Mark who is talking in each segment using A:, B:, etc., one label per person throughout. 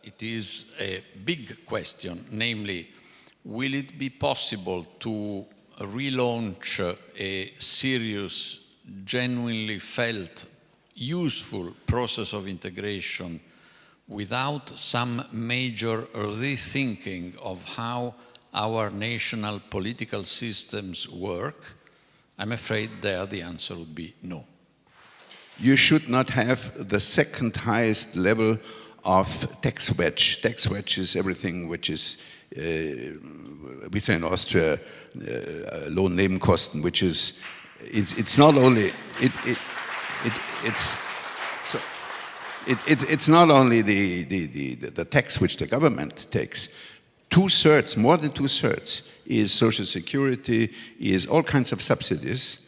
A: it is a big question, namely, will it be possible to relaunch a serious, genuinely felt, useful process of integration without some major rethinking of how our national political systems work? I'm afraid there the answer would be no.
B: You should not have the second highest level of tax wedge. Tax wedge is everything which is, we say in Austria, Lohnnebenkosten, which is, it's not only, it's not only the tax which the government takes. 2/3, more than 2/3, is social security, is all kinds of subsidies.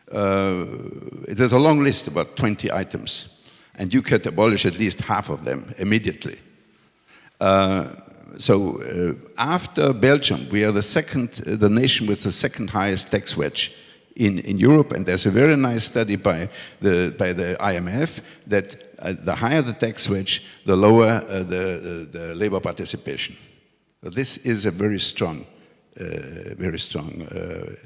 B: There's a long list, about 20 items, and you could abolish at least half of them immediately. After Belgium, we are the nation with the second highest tax wedge in Europe, and there's a very nice study by the IMF that the higher the tax wedge, the lower the labor participation. So this is a very strong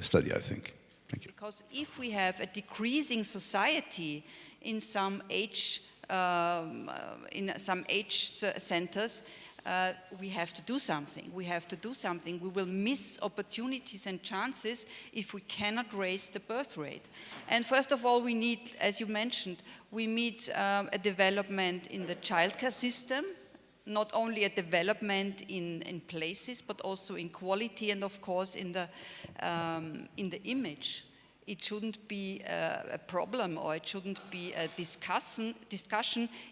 B: study, I think. Thank you.
C: Because if we have a decreasing society in some age centers, we have to do something. We have to do something. We will miss opportunities and chances if we cannot raise the birth rate. And first of all, we need, as you mentioned, we need a development in the childcare system, not only a development in places, but also in quality and of course in the image. It shouldn't be a problem, or it shouldn't be a discussion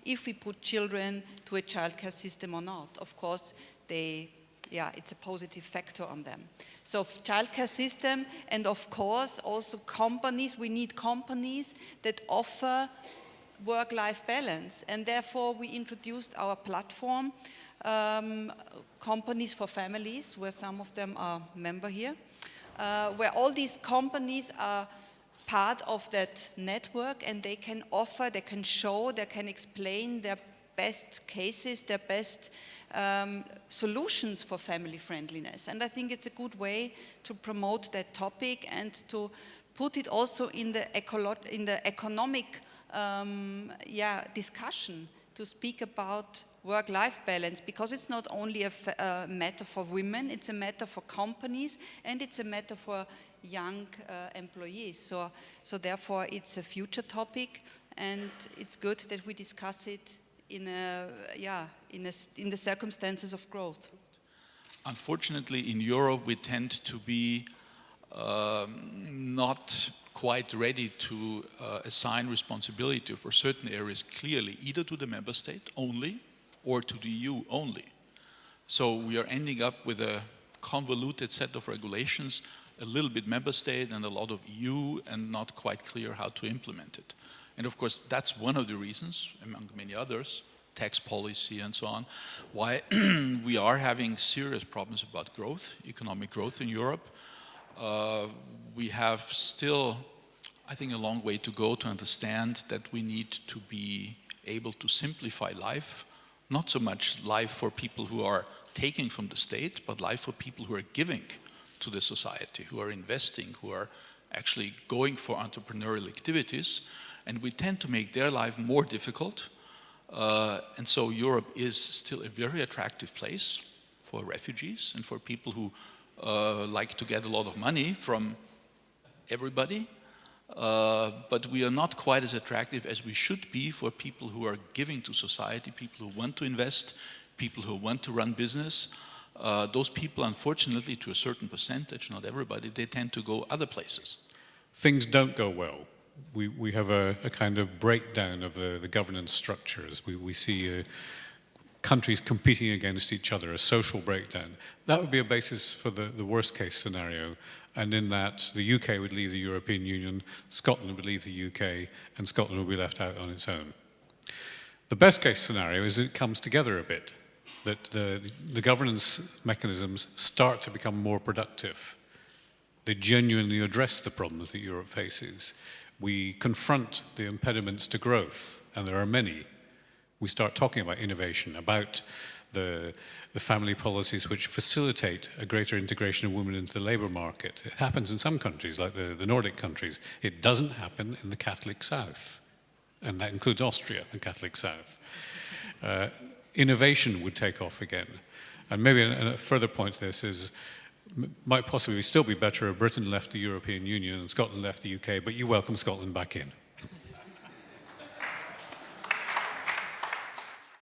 C: if we put children to a childcare system or not. Of course, it's a positive factor on them. So childcare system, and of course also companies. We need companies that offer work-life balance, and therefore we introduced our platform, Companies for Families, where some of them are member here, where all these companies are part of that network, and they can offer, they can show, they can explain their best cases, their best solutions for family friendliness. And I think it's a good way to promote that topic and to put it also in the economic discussion, to speak about work-life balance, because it's not only a matter for women, it's a matter for companies, and it's a matter for young employees. So therefore it's a future topic, and it's good that we discuss it in the circumstances of growth.
D: Unfortunately, in Europe we tend to be not quite ready to assign responsibility for certain areas clearly, either to the member state only or to the EU only. So we are ending up with a convoluted set of regulations, a little bit member state and a lot of EU, and not quite clear how to implement it. And of course, that's one of the reasons, among many others, tax policy and so on, why we are having serious problems about growth, economic growth in Europe. We have still, I think, a long way to go to understand that we need to be able to simplify life, not so much life for people who are taking from the state, but life for people who are giving to the society, who are investing, who are actually going for entrepreneurial activities, and we tend to make their life more difficult. And so Europe is still a very attractive place for refugees and for people who like to get a lot of money from everybody, but we are not quite as attractive as we should be for people who are giving to society, people who want to invest, people who want to run business. Those people, unfortunately, to a certain percentage, not everybody, they tend to go other places.
E: Things don't go well. We have a kind of breakdown of the governance structures. We see countries competing against each other, a social breakdown. That would be a basis for the worst case scenario. And in that, the UK would leave the European Union, Scotland would leave the UK, and Scotland would be left out on its own. The best case scenario is it comes together a bit, that the governance mechanisms start to become more productive. They genuinely address the problems that Europe faces. We confront the impediments to growth, and there are many. We start talking about innovation, about the family policies which facilitate a greater integration of women into the labour market. It happens in some countries, like the Nordic countries. It doesn't happen in the Catholic South, and that includes Austria, the Catholic South. Innovation would take off again. And maybe a further point to this is, might possibly still be better if Britain left the European Union and Scotland left the UK, but you welcome Scotland back in.